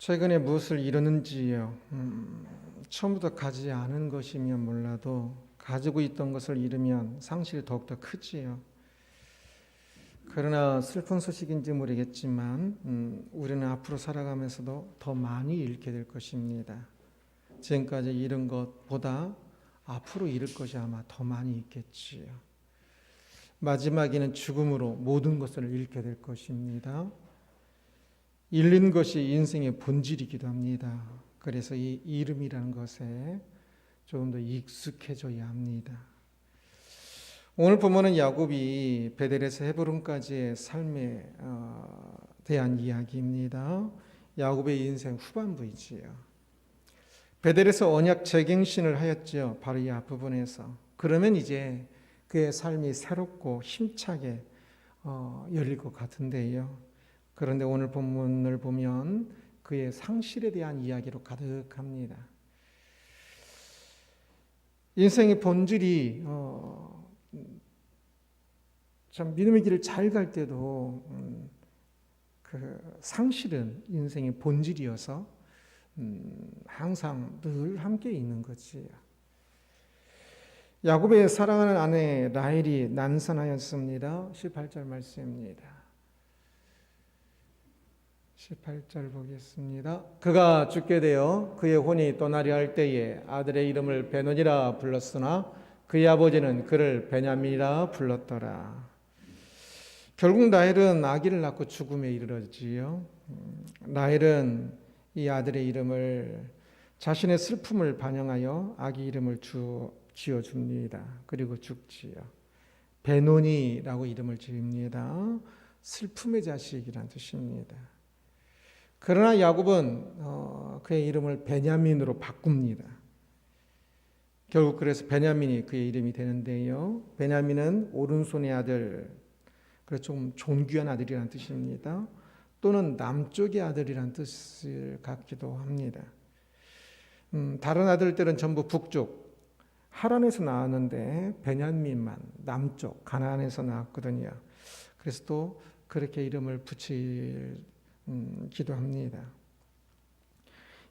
최근에 무엇을 이루는지요. 처음부터 가지 않은 것이면 몰라도 가지고 있던 것을 잃으면 상실이 더욱더 크지요. 그러나 슬픈 소식인지 모르겠지만 우리는 앞으로 살아가면서도 더 많이 잃게 될 것입니다. 지금까지 잃은 것보다 앞으로 잃을 것이 아마 더 많이 있겠지요. 마지막에는 죽음으로 모든 것을 잃게 될 것입니다. 잃는 것이 인생의 본질이기도 합니다. 그래서 이 잃음이라는 것에 조금 더 익숙해져야 합니다. 오늘 본문은 야곱이 베델에서 헤브론까지의 삶에 대한 이야기입니다. 야곱의 인생 후반부이지요. 베델에서 언약 재갱신을 하였죠. 바로 이 앞부분에서. 그러면 이제 그의 삶이 새롭고 힘차게 열릴 것 같은데요. 그런데 오늘 본문을 보면 그의 상실에 대한 이야기로 가득합니다. 인생의 본질이 참 믿음의 길을 잘 갈 때도 그 상실은 인생의 본질이어서 항상 늘 함께 있는 거지요. 야곱의 사랑하는 아내 라헬이 난산하였습니다. 18절 말씀입니다. 18절 보겠습니다. 그가 죽게 되어 그의 혼이 떠나려 할 때에 아들의 이름을 베논이라 불렀으나 그의 아버지는 그를 베냐민이라 불렀더라. 결국 라헬은 아기를 낳고 죽음에 이르렀지요. 라헬은 이 아들의 이름을 자신의 슬픔을 반영하여 아기 이름을 지어줍니다. 그리고 죽지요. 베논이라고 이름을 지읍니다. 슬픔의 자식이란 뜻입니다. 그러나 야곱은 그의 이름을 베냐민으로 바꿉니다. 결국 그래서 베냐민이 그의 이름이 되는데요. 베냐민은 오른손의 아들, 그래서 좀 존귀한 아들이라는 뜻입니다. 또는 남쪽의 아들이라는 뜻을 갖기도 합니다. 다른 아들들은 전부 북쪽, 하란에서 나왔는데 베냐민만 남쪽, 가나안에서 나왔거든요. 그래서 또 그렇게 이름을 붙이기도 합니다.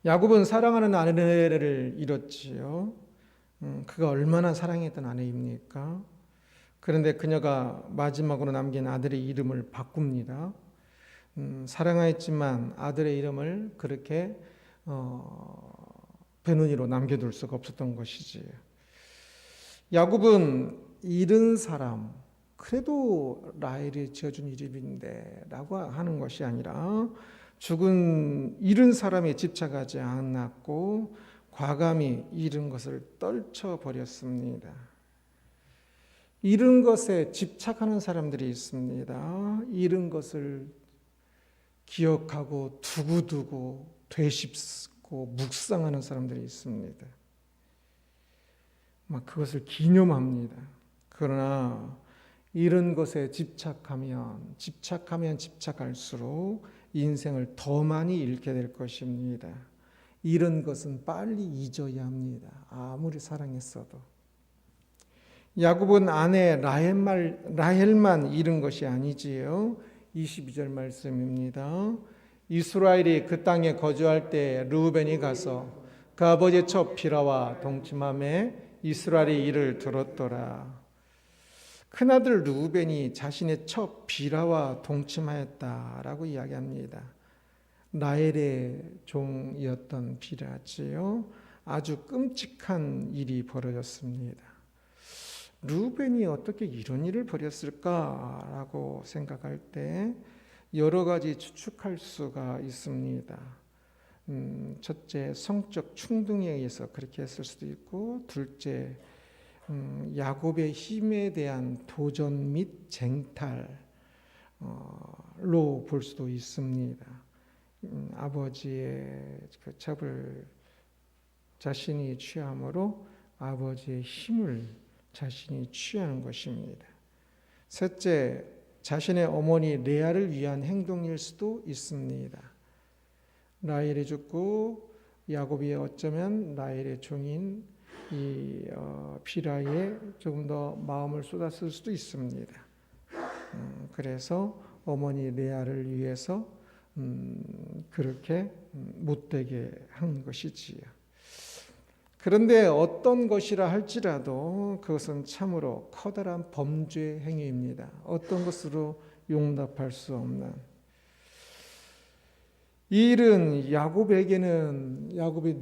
야곱은 사랑하는 아내를 잃었지요. 그가 얼마나 사랑했던 아내입니까? 그런데 그녀가 마지막으로 남긴 아들의 이름을 바꿉니다. 사랑하였지만 아들의 이름을 그렇게 베논이로 남겨둘 수가 없었던 것이지. 야곱은 잃은 사람, 그래도 라헬이 지어준 이름인데 라고 하는 것이 아니라 잃은 사람에 집착하지 않았고 과감히 잃은 것을 떨쳐버렸습니다. 잃은 것에 집착하는 사람들이 있습니다. 잃은 것을 기억하고 두고두고 되씹고 묵상하는 사람들이 있습니다. 막 그것을 기념합니다. 그러나 잃은 것에 집착하면 집착할수록 인생을 더 많이 잃게 될 것입니다. 잃은 것은 빨리 잊어야 합니다. 아무리 사랑했어도. 야곱은 아내 라헬만 잃은 것이 아니지요. 22절 말씀입니다. 이스라엘이 그 땅에 거주할 때 르우벤이 가서 그 아버지의 첩 비라와 동침함에 이스라엘이 이를 들었더라. 큰아들 르우벤이 자신의 첩 비라와 동침하였다라고 이야기합니다. 라헬의 종이었던 비라지요. 아주 끔찍한 일이 벌어졌습니다. 르우벤이 어떻게 이런 일을 벌였을까라고 생각할 때 여러 가지 추측할 수가 있습니다. 첫째, 성적 충동에 의해서 그렇게 했을 수도 있고, 둘째, 야곱의 힘에 대한 도전 및 쟁탈로 볼 수도 있습니다. 아버지의 그 첩을 자신이 취함으로 아버지의 힘을 자신이 취하는 것입니다. 셋째, 자신의 어머니 레아를 위한 행동일 수도 있습니다. 라헬이 죽고 야곱이 어쩌면 라헬의 종인 이 비라에 조금 더 마음을 쏟았을 수도 있습니다. 그래서 어머니 레아를 위해서 그렇게 못되게 한 것이지요. 그런데 어떤 것이라 할지라도 그것은 참으로 커다란 범죄 행위입니다. 어떤 것으로 용납할 수 없는. 이 일은 야곱이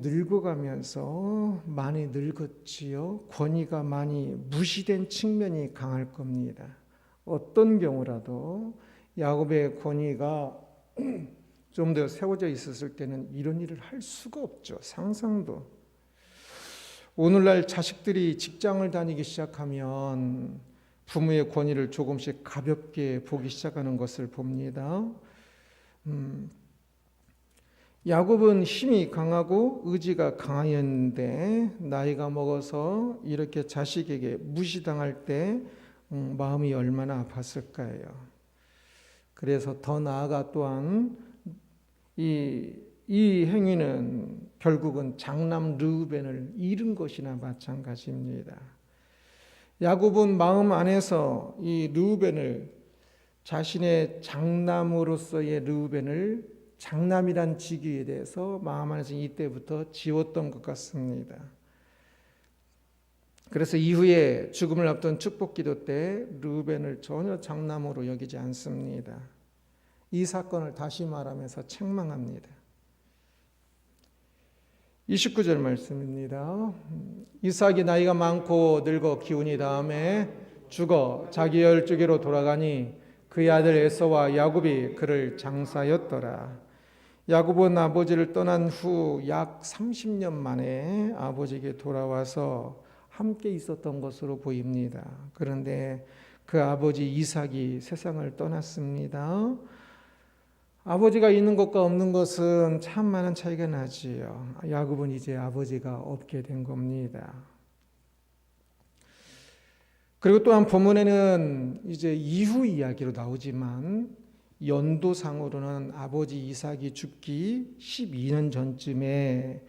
늙어가면서 많이 늙었지요. 권위가 많이 무시된 측면이 강할 겁니다. 어떤 경우라도 야곱의 권위가 좀 더 세워져 있었을 때는 이런 일을 할 수가 없죠. 상상도. 오늘날 자식들이 직장을 다니기 시작하면 부모의 권위를 조금씩 가볍게 보기 시작하는 것을 봅니다. 야곱은 힘이 강하고 의지가 강하였는데 나이가 먹어서 이렇게 자식에게 무시당할 때 마음이 얼마나 아팠을까요? 그래서 더 나아가 또한 이 행위는 결국은 장남 르우벤을 잃은 것이나 마찬가지입니다. 야곱은 마음 안에서 이 르우벤을 자신의 장남으로서의 르우벤을 장남이란 직위에 대해서 마음 안에서 이때부터 지웠던 것 같습니다. 그래서 이후에 죽음을 앞둔 축복기도 때 르우벤을 전혀 장남으로 여기지 않습니다. 이 사건을 다시 말하면서 책망합니다. 29절 말씀입니다. 이삭이 나이가 많고 늙어 기운이 다음에 죽어 자기 열조기로 돌아가니 그의 아들 에서와 야곱이 그를 장사였더라. 야곱은 아버지를 떠난 후 약 30년 만에 아버지에게 돌아와서 함께 있었던 것으로 보입니다. 그런데 그 아버지 이삭이 세상을 떠났습니다. 아버지가 있는 것과 없는 것은 참 많은 차이가 나지요. 야곱은 이제 아버지가 없게 된 겁니다. 그리고 또한 본문에는 이제 이후 이야기로 나오지만 연도상으로는 아버지 이삭이 죽기 12년 전쯤에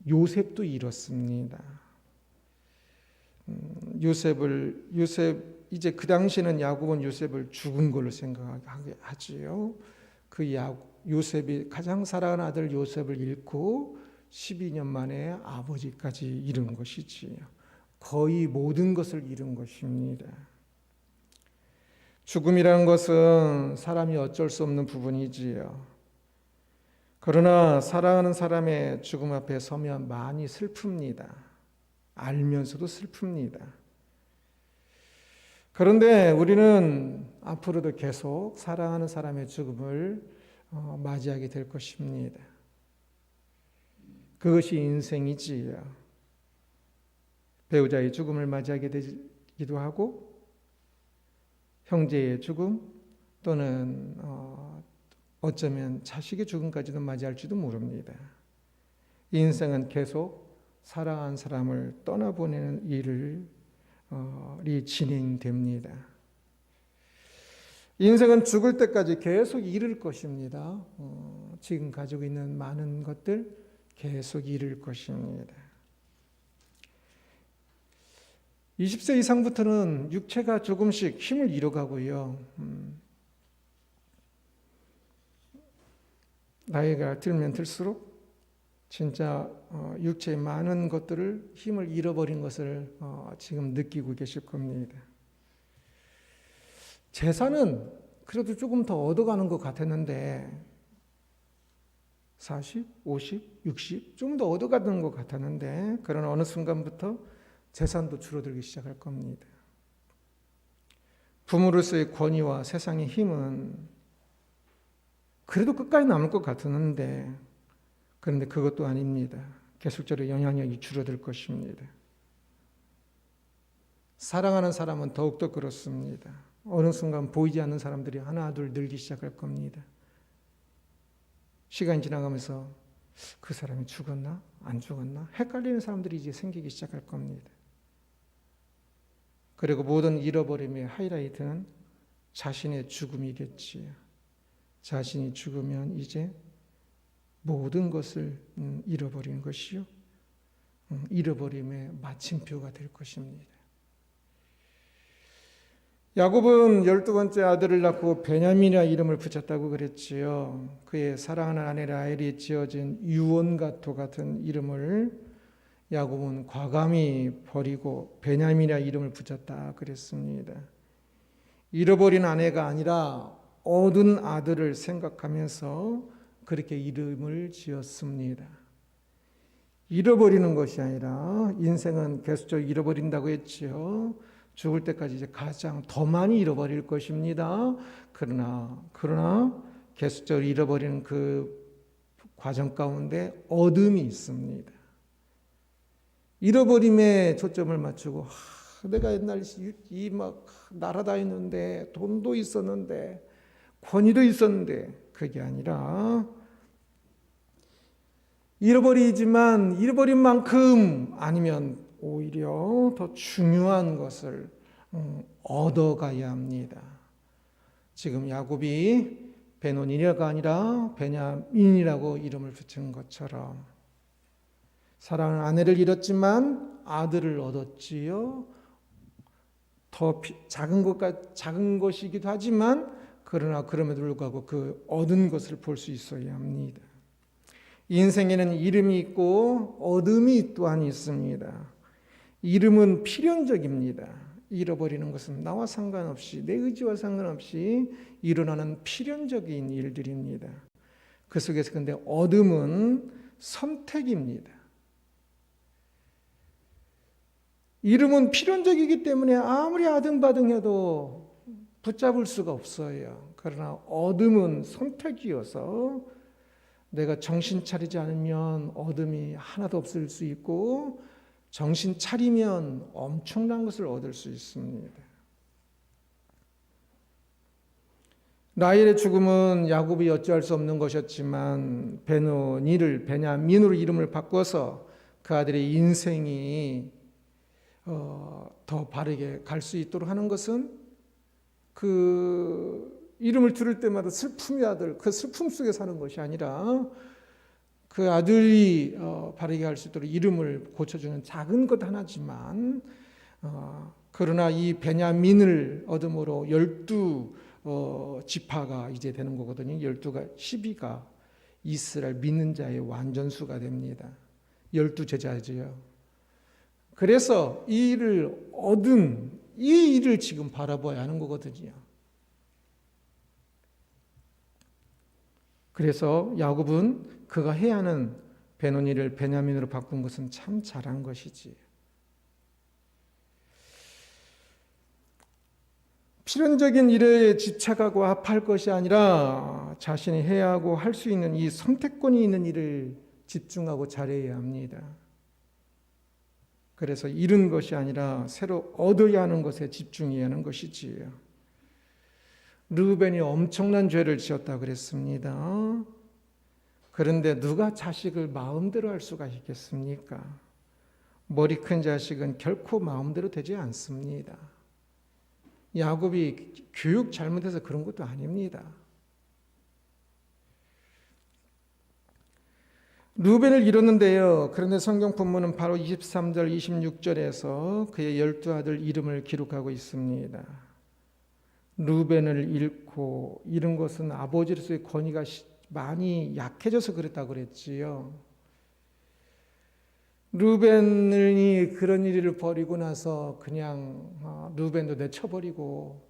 요셉도 잃었습니다. 이제 그 당시에는 야곱은 요셉을 죽은 걸로 생각하지요. 요셉이 가장 사랑하는 아들 요셉을 잃고 12년 만에 아버지까지 잃은 것이지요. 거의 모든 것을 잃은 것입니다. 죽음이라는 것은 사람이 어쩔 수 없는 부분이지요. 그러나 사랑하는 사람의 죽음 앞에 서면 많이 슬픕니다. 알면서도 슬픕니다. 그런데 우리는 앞으로도 계속 사랑하는 사람의 죽음을 맞이하게 될 것입니다. 그것이 인생이지요. 배우자의 죽음을 맞이하게 되기도 하고 형제의 죽음 또는 어쩌면 자식의 죽음까지도 맞이할지도 모릅니다. 인생은 계속 사랑한 사람을 떠나보내는 일이 진행됩니다. 인생은 죽을 때까지 계속 잃을 것입니다. 지금 가지고 있는 많은 것들 계속 잃을 것입니다. 20세 이상부터는 육체가 조금씩 힘을 잃어가고요. 나이가 들면 들수록 진짜 육체의 많은 것들을 힘을 잃어버린 것을 지금 느끼고 계실 겁니다. 재산은 그래도 조금 더 얻어가는 것 같았는데 40, 50, 60 좀 더 얻어가는 것 같았는데 그러나 어느 순간부터 재산도 줄어들기 시작할 겁니다. 부모로서의 권위와 세상의 힘은 그래도 끝까지 남을 것 같았는데 그런데 그것도 아닙니다. 계속적으로 영향력이 줄어들 것입니다. 사랑하는 사람은 더욱더 그렇습니다. 어느 순간 보이지 않는 사람들이 하나 둘 늘기 시작할 겁니다. 시간이 지나가면서 그 사람이 죽었나? 안 죽었나? 헷갈리는 사람들이 이제 생기기 시작할 겁니다. 그리고 모든 잃어버림의 하이라이트는 자신의 죽음이겠지요. 자신이 죽으면 이제 모든 것을 잃어버린 것이요. 잃어버림의 마침표가 될 것입니다. 야곱은 12번째 아들을 낳고 베냐민이라 이름을 붙였다고 그랬지요. 그의 사랑하는 아내 라헬이 지어진 유언가토 같은 이름을 야곱은 과감히 버리고 베냐민이라 이름을 붙였다 그랬습니다. 잃어버린 아내가 아니라 얻은 아들을 생각하면서 그렇게 이름을 지었습니다. 잃어버리는 것이 아니라 인생은 계속적으로 잃어버린다고 했지요. 죽을 때까지 이제 가장 더 많이 잃어버릴 것입니다. 그러나 계속적으로 잃어버리는 그 과정 가운데 얻음이 있습니다. 잃어버림에 초점을 맞추고 내가 옛날 이 막 날아다녔는데 돈도 있었는데 권위도 있었는데 그게 아니라 잃어버린 만큼 아니면 오히려 더 중요한 것을 얻어가야 합니다. 지금 야곱이 베노니가 아니라 베냐민이라고 이름을 붙인 것처럼 사랑하는 아내를 잃었지만 아들을 얻었지요. 더 작은 것이기도 하지만 그러나 그럼에도 불구하고 그 얻은 것을 볼 수 있어야 합니다. 인생에는 이름이 있고 얻음이 또한 있습니다. 이름은 필연적입니다. 잃어버리는 것은 나와 상관없이 내 의지와 상관없이 일어나는 필연적인 일들입니다. 그 속에서 근데 얻음은 선택입니다. 이름은 필연적이기 때문에 아무리 아등바등해도 붙잡을 수가 없어요. 그러나 얻음은 선택이어서 내가 정신 차리지 않으면 얻음이 하나도 없을 수 있고 정신 차리면 엄청난 것을 얻을 수 있습니다. 라헬의 죽음은 야곱이 어찌할 수 없는 것이었지만 베냐민으로 이름을 바꿔서 그 아들의 인생이 더 바르게 갈 수 있도록 하는 것은 그 이름을 들을 때마다 슬픔의 아들, 그 슬픔 속에 사는 것이 아니라 그 아들이 바르게 할 수 있도록 이름을 고쳐주는 작은 것 하나지만 그러나 이 베냐민을 얻음으로 12지파가 이제 되는 거거든요. 12가 이스라엘 믿는 자의 완전수가 됩니다. 12제자지요. 그래서 이 일을 얻은 이 일을 지금 바라봐야 하는 거거든요. 그래서 야곱은 그가 해야 하는 베노니를 베냐민으로 바꾼 것은 참 잘한 것이지. 필연적인 일에 집착하고 합할 것이 아니라 자신이 해야 하고 할 수 있는 이 선택권이 있는 일을 집중하고 잘해야 합니다. 그래서 잃은 것이 아니라 새로 얻어야 하는 것에 집중해야 하는 것이지요. 르우벤이 엄청난 죄를 지었다 그랬습니다. 그런데 누가 자식을 마음대로 할 수가 있겠습니까? 머리 큰 자식은 결코 마음대로 되지 않습니다. 야곱이 교육 잘못해서 그런 것도 아닙니다. 르우벤을 잃었는데요. 그런데 성경 본문은 바로 23절, 26절에서 그의 12아들 이름을 기록하고 있습니다. 르우벤을 잃은 것은 아버지로서의 권위가 많이 약해져서 그랬다고 그랬지요. 르우벤이 그런 일을 벌이고 나서 그냥 르우벤도 내쳐버리고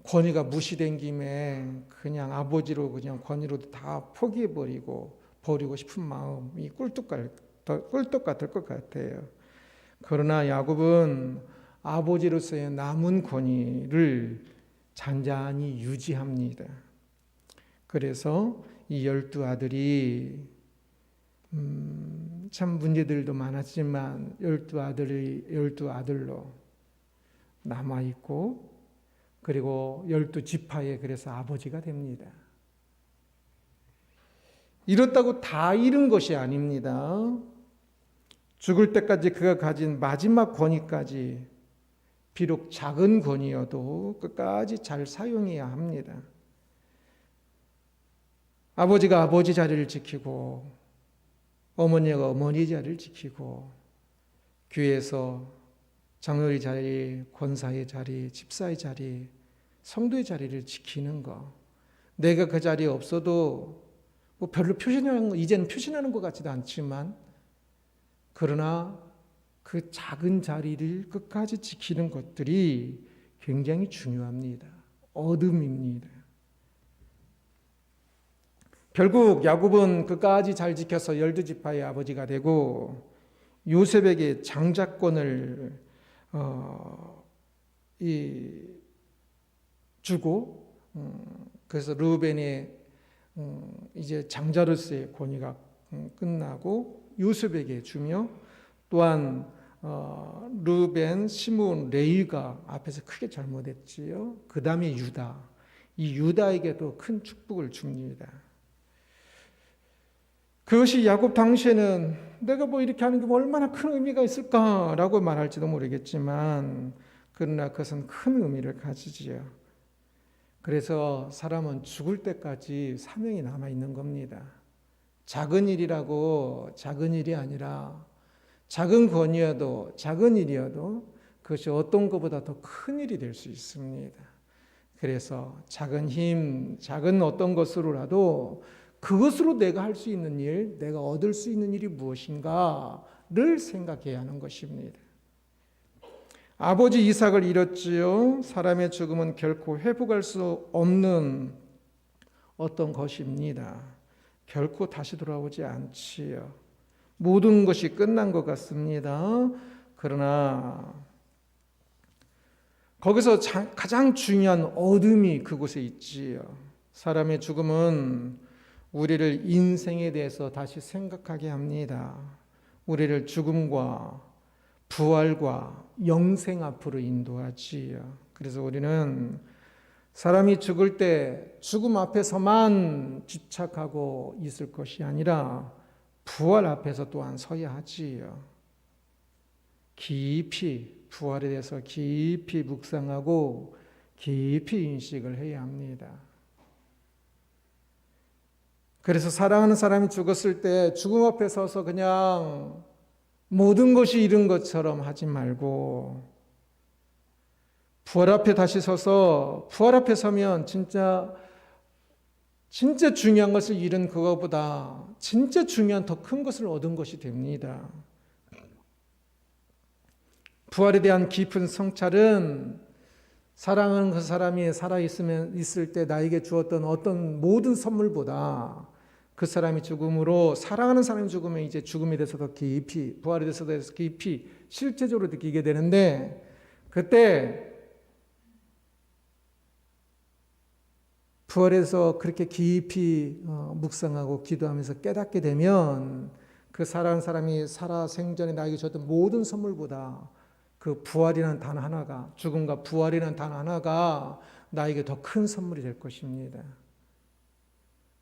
권위가 무시된 김에 그냥 아버지로 그냥 권위로 다 포기해버리고 버리고 싶은 마음이 꿀떡 같을 것 같아요. 그러나 야곱은 아버지로서의 남은 권위를 잔잔히 유지합니다. 그래서 이 12아들이 참 문제들도 많았지만 12아들로 남아있고 그리고 12지파에 그래서 아버지가 됩니다. 이렇다고 다 잃은 것이 아닙니다. 죽을 때까지 그가 가진 마지막 권위까지 비록 작은 권위여도 끝까지 잘 사용해야 합니다. 아버지가 아버지 자리를 지키고 어머니가 어머니 자리를 지키고 교회에서 장로의 자리, 권사의 자리, 집사의 자리, 성도의 자리를 지키는 거. 내가 그 자리에 없어도 뭐 별로 이제는 표신하는 것 같지도 않지만, 그러나 그 작은 자리를 끝까지 지키는 것들이 굉장히 중요합니다. 어둠입니다. 결국 야곱은 끝까지 잘 지켜서 12지파의 아버지가 되고, 요셉에게 장자권을 주고, 그래서 르우벤의 이제 장자로서의 권위가 끝나고 요셉에게 주며, 또한 르우벤, 시므온, 레위가 앞에서 크게 잘못했지요. 그 다음에 유다, 이 유다에게도 큰 축복을 줍니다. 그것이 야곱 당시에는 내가 뭐 이렇게 하는 게 얼마나 큰 의미가 있을까라고 말할지도 모르겠지만, 그러나 그것은 큰 의미를 가지지요. 그래서 사람은 죽을 때까지 사명이 남아있는 겁니다. 작은 일이라고 작은 일이 아니라, 작은 권위여도 작은 일이어도 그것이 어떤 것보다 더 큰 일이 될 수 있습니다. 그래서 작은 힘, 작은 어떤 것으로라도 그것으로 내가 할 수 있는 일, 내가 얻을 수 있는 일이 무엇인가를 생각해야 하는 것입니다. 아버지 이삭을 잃었지요. 사람의 죽음은 결코 회복할 수 없는 어떤 것입니다. 결코 다시 돌아오지 않지요. 모든 것이 끝난 것 같습니다. 그러나 거기서 가장 중요한 어둠이 그곳에 있지요. 사람의 죽음은 우리를 인생에 대해서 다시 생각하게 합니다. 우리를 죽음과 부활과 영생 앞으로 인도하지요. 그래서 우리는 사람이 죽을 때 죽음 앞에서만 집착하고 있을 것이 아니라 부활 앞에서 또한 서야 하지요. 깊이 부활에 대해서 깊이 묵상하고 깊이 인식을 해야 합니다. 그래서 사랑하는 사람이 죽었을 때 죽음 앞에 서서 그냥 모든 것이 잃은 것처럼 하지 말고, 부활 앞에 다시 서서, 부활 앞에 서면 진짜 중요한 것을 잃은 그것보다 진짜 중요한 더 큰 것을 얻은 것이 됩니다. 부활에 대한 깊은 성찰은 사랑하는 그 사람이 있을 때 나에게 주었던 어떤 모든 선물보다 그 사람이 죽음으로, 사랑하는 사람이 죽으면 이제 죽음에 대해서 더 깊이, 부활에 대해서 더 깊이 실제적으로 느끼게 되는데, 그때 부활에서 그렇게 깊이 묵상하고 기도하면서 깨닫게 되면 그 사랑하는 사람이 살아 생전에 나에게 줬던 모든 선물보다 그 부활이라는 단어 하나가, 죽음과 부활이라는 단어 하나가 나에게 더 큰 선물이 될 것입니다.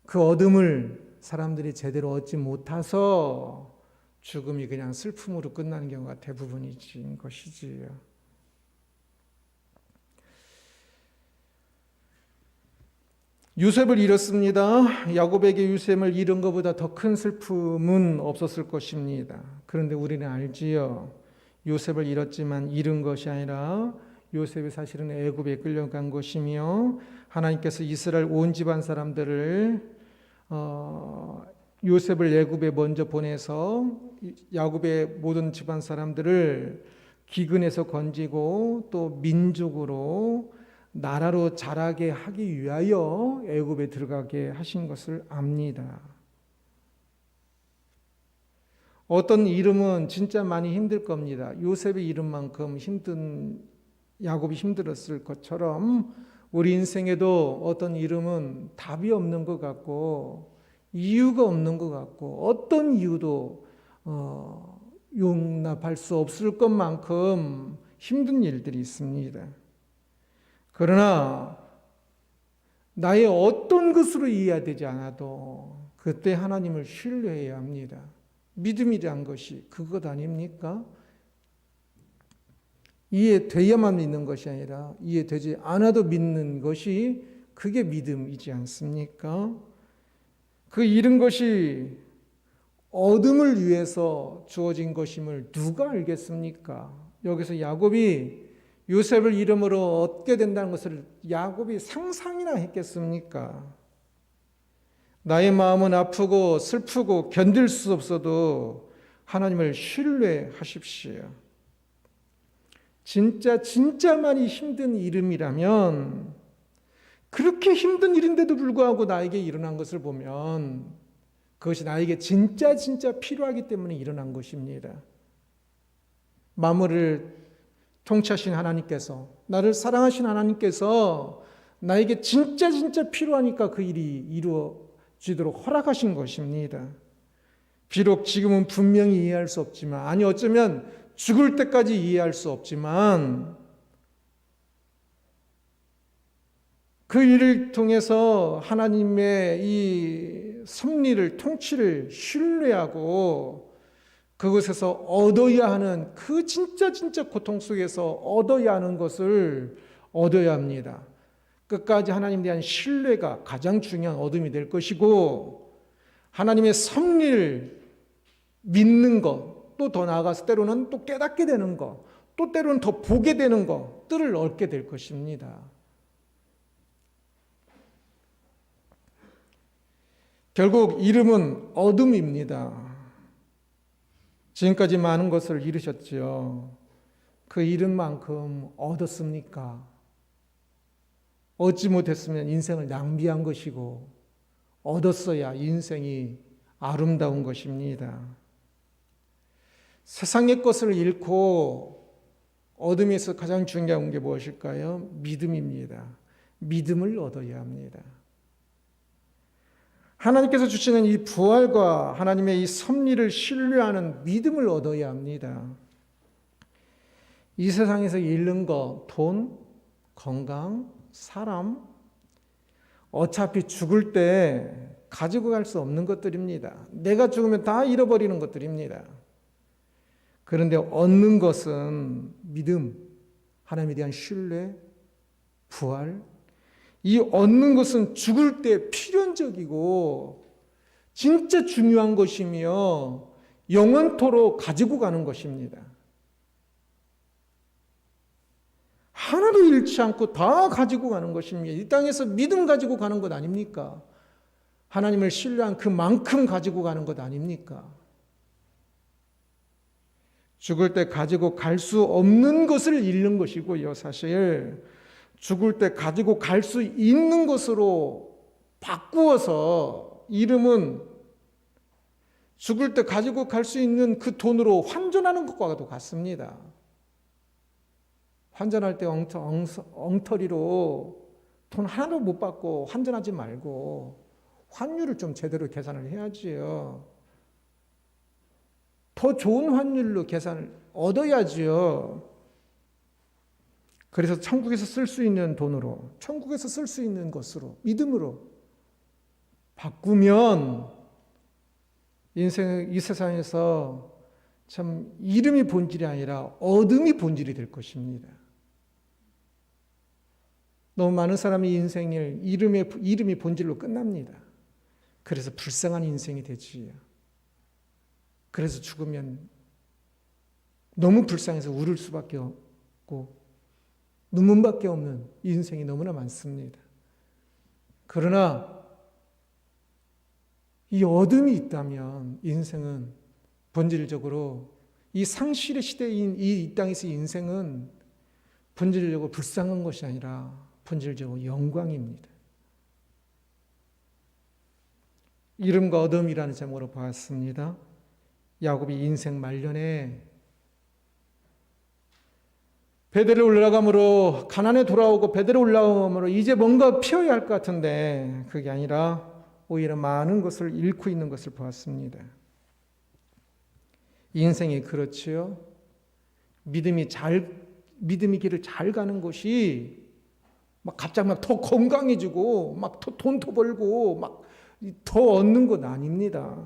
그 어둠을 사람들이 제대로 얻지 못해서 죽음이 그냥 슬픔으로 끝나는 경우가 대부분인 것이지요. 요셉을 잃었습니다. 야곱에게 요셉을 잃은 것보다 더 큰 슬픔은 없었을 것입니다. 그런데 우리는 알지요. 요셉을 잃었지만 잃은 것이 아니라 요셉이 사실은 애굽에 끌려간 것이며, 하나님께서 이스라엘 온 집안 사람들을 요셉을 애굽에 먼저 보내서 야곱의 모든 집안 사람들을 기근에서 건지고 또 민족으로 나라로 자라게 하기 위하여 애굽에 들어가게 하신 것을 압니다. 어떤 이름은 진짜 많이 힘들 겁니다. 요셉의 이름만큼 야곱이 힘들었을 것처럼 우리 인생에도 어떤 이름은 답이 없는 것 같고 이유가 없는 것 같고 어떤 이유도 용납할 수 없을 것만큼 힘든 일들이 있습니다. 그러나 나의 어떤 것으로 이해되지 않아도 그때 하나님을 신뢰해야 합니다. 믿음이란 것이 그것 아닙니까? 이해돼야만 믿는 것이 아니라 이해되지 않아도 믿는 것이 그게 믿음이지 않습니까? 그 잃은 것이 어둠을 위해서 주어진 것임을 누가 알겠습니까? 여기서 야곱이 요셉을 이름으로 얻게 된다는 것을 야곱이 상상이나 했겠습니까? 나의 마음은 아프고 슬프고 견딜 수 없어도 하나님을 신뢰하십시오. 진짜만이 힘든 이름이라면, 그렇게 힘든 일인데도 불구하고 나에게 일어난 것을 보면 그것이 나에게 진짜 필요하기 때문에 일어난 것입니다. 만물을 통치하신 하나님께서, 나를 사랑하신 하나님께서 나에게 진짜 필요하니까 그 일이 이루어지도록 허락하신 것입니다. 비록 지금은 분명히 이해할 수 없지만, 아니 어쩌면 죽을 때까지 이해할 수 없지만, 그 일을 통해서 하나님의 이 섭리를, 통치를 신뢰하고 그곳에서 얻어야 하는, 그 진짜 고통 속에서 얻어야 하는 것을 얻어야 합니다. 끝까지 하나님에 대한 신뢰가 가장 중요한 얻음이 될 것이고, 하나님의 섭리를 믿는 것, 또 더 나아가서 때로는 또 깨닫게 되는 것, 또 때로는 더 보게 되는 것들을 얻게 될 것입니다. 결국 이름은 어둠입니다. 지금까지 많은 것을 이루셨지요. 그 이름만큼 얻었습니까? 얻지 못했으면 인생을 낭비한 것이고, 얻었어야 인생이 아름다운 것입니다. 세상의 것을 잃고 얻음에서 가장 중요한 게 무엇일까요? 믿음입니다. 믿음을 얻어야 합니다. 하나님께서 주시는 이 부활과 하나님의 이 섭리를 신뢰하는 믿음을 얻어야 합니다. 이 세상에서 잃는 것, 돈, 건강, 사람, 어차피 죽을 때 가지고 갈 수 없는 것들입니다. 내가 죽으면 다 잃어버리는 것들입니다. 그런데 얻는 것은 믿음, 하나님에 대한 신뢰, 부활, 이 얻는 것은 죽을 때 필연적이고 진짜 중요한 것이며 영원토록 가지고 가는 것입니다. 하나도 잃지 않고 다 가지고 가는 것입니다. 이 땅에서 믿음 가지고 가는 것 아닙니까? 하나님을 신뢰한 그만큼 가지고 가는 것 아닙니까? 죽을 때 가지고 갈 수 없는 것을 잃는 것이고요. 사실 죽을 때 가지고 갈 수 있는 것으로 바꾸어서 이름은 죽을 때 가지고 갈 수 있는 그 돈으로 환전하는 것과도 같습니다. 환전할 때 엉터리로 돈 하나도 못 받고 환전하지 말고 환율을 좀 제대로 계산을 해야지요. 더 좋은 환율로 계산을 얻어야지요. 그래서 천국에서 쓸 수 있는 돈으로, 천국에서 쓸 수 있는 것으로, 믿음으로 바꾸면 인생 이 세상에서 참 이름이 본질이 아니라 얻음이 본질이 될 것입니다. 너무 많은 사람이 인생을 이름이 본질로 끝납니다. 그래서 불쌍한 인생이 되지요. 그래서 죽으면 너무 불쌍해서 울을 수밖에 없고 눈물밖에 없는 인생이 너무나 많습니다. 그러나 이 어둠이 있다면 인생은 본질적으로 이 상실의 시대인 이 땅에서 인생은 본질적으로 불쌍한 것이 아니라 본질적으로 영광입니다. 이름과 어둠이라는 제목으로 보았습니다. 야곱이 인생 말년에 베델에 올라감으로 가나안에 돌아오고 베델에 올라감으로 이제 뭔가 피워야 할 것 같은데 그게 아니라 오히려 많은 것을 잃고 있는 것을 보았습니다. 인생이 그렇지요. 믿음이 길을 잘 가는 것이 막 갑자기 막 더 건강해지고 막 더 돈도 벌고 막 더 얻는 것 아닙니다.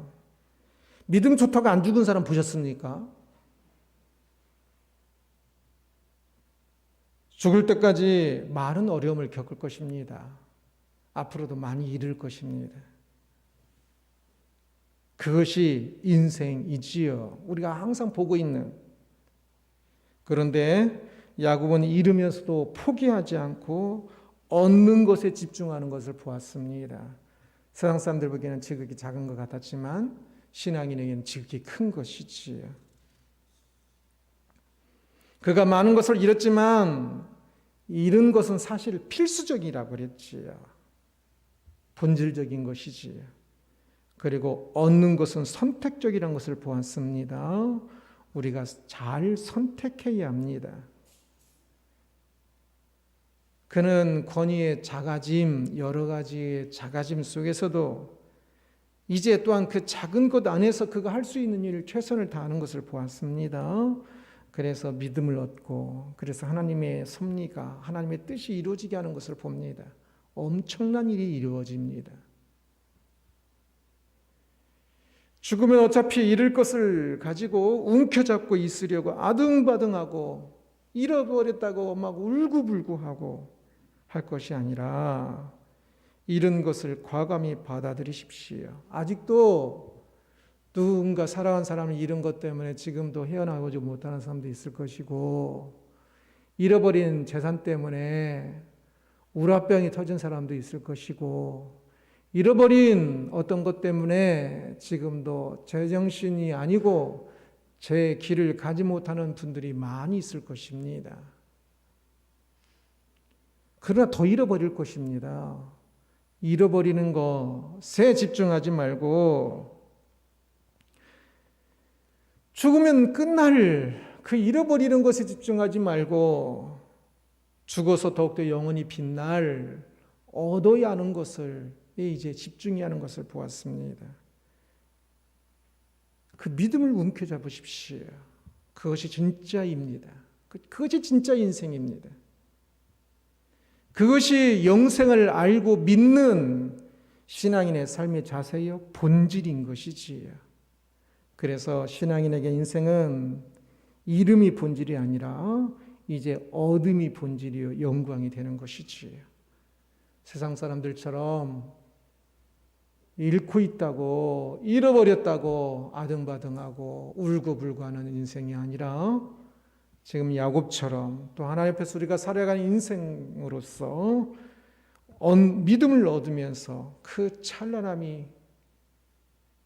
믿음 좋다고 안 죽은 사람 보셨습니까? 죽을 때까지 많은 어려움을 겪을 것입니다. 앞으로도 많이 잃을 것입니다. 그것이 인생이지요. 우리가 항상 보고 있는 그런데 야곱은 잃으면서도 포기하지 않고 얻는 것에 집중하는 것을 보았습니다. 세상 사람들 보기에는 지극히 작은 것 같았지만 신앙인에게는 지극히 큰 것이지요. 그가 많은 것을 잃었지만 잃은 것은 사실 필수적이라고 그랬지요. 본질적인 것이지요. 그리고 얻는 것은 선택적이라는 것을 보았습니다. 우리가 잘 선택해야 합니다. 그는 권위의 작아짐, 여러 가지의 작아짐 속에서도 이제 또한 그 작은 것 안에서 그가 할 수 있는 일을 최선을 다하는 것을 보았습니다. 그래서 믿음을 얻고, 그래서 하나님의 섭리가, 하나님의 뜻이 이루어지게 하는 것을 봅니다. 엄청난 일이 이루어집니다. 죽으면 어차피 잃을 것을 가지고 움켜잡고 있으려고 아등바등하고 잃어버렸다고 막 울고불고하고 할 것이 아니라 잃은 것을 과감히 받아들이십시오. 아직도 누군가 살아간 사람을 잃은 것 때문에 지금도 헤어나오지 못하는 사람도 있을 것이고, 잃어버린 재산 때문에 우라병이 터진 사람도 있을 것이고, 잃어버린 어떤 것 때문에 지금도 제정신이 아니고 제 길을 가지 못하는 분들이 많이 있을 것입니다. 그러나 더 잃어버릴 것입니다. 잃어버리는 것에 집중하지 말고 죽으면 끝날 그 잃어버리는 것에 집중하지 말고 죽어서 더욱더 영원히 빛날 얻어야 하는 것을 이제 집중해야 하는 것을 보았습니다. 그 믿음을 움켜잡으십시오. 그것이 진짜입니다. 그것이 진짜 인생입니다. 그것이 영생을 알고 믿는 신앙인의 삶의 자세요 본질인 것이지요. 그래서 신앙인에게 인생은 이름이 본질이 아니라 이제 얻음이 본질이요 영광이 되는 것이지요. 세상 사람들처럼 잃고 있다고 잃어버렸다고 아등바등하고 울고불고하는 인생이 아니라 지금 야곱처럼 또 하나님 앞에서 우리가 살아가는 인생으로서 믿음을 얻으면서 그 찬란함이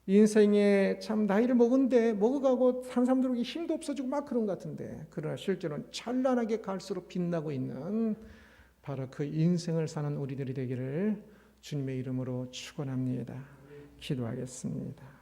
인생에 참 나이를 먹어가고 사는 사람들에게 힘도 없어지고 막 그런 것 같은데, 그러나 실제로는 찬란하게 갈수록 빛나고 있는 바로 그 인생을 사는 우리들이 되기를 주님의 이름으로 축원합니다. 기도하겠습니다.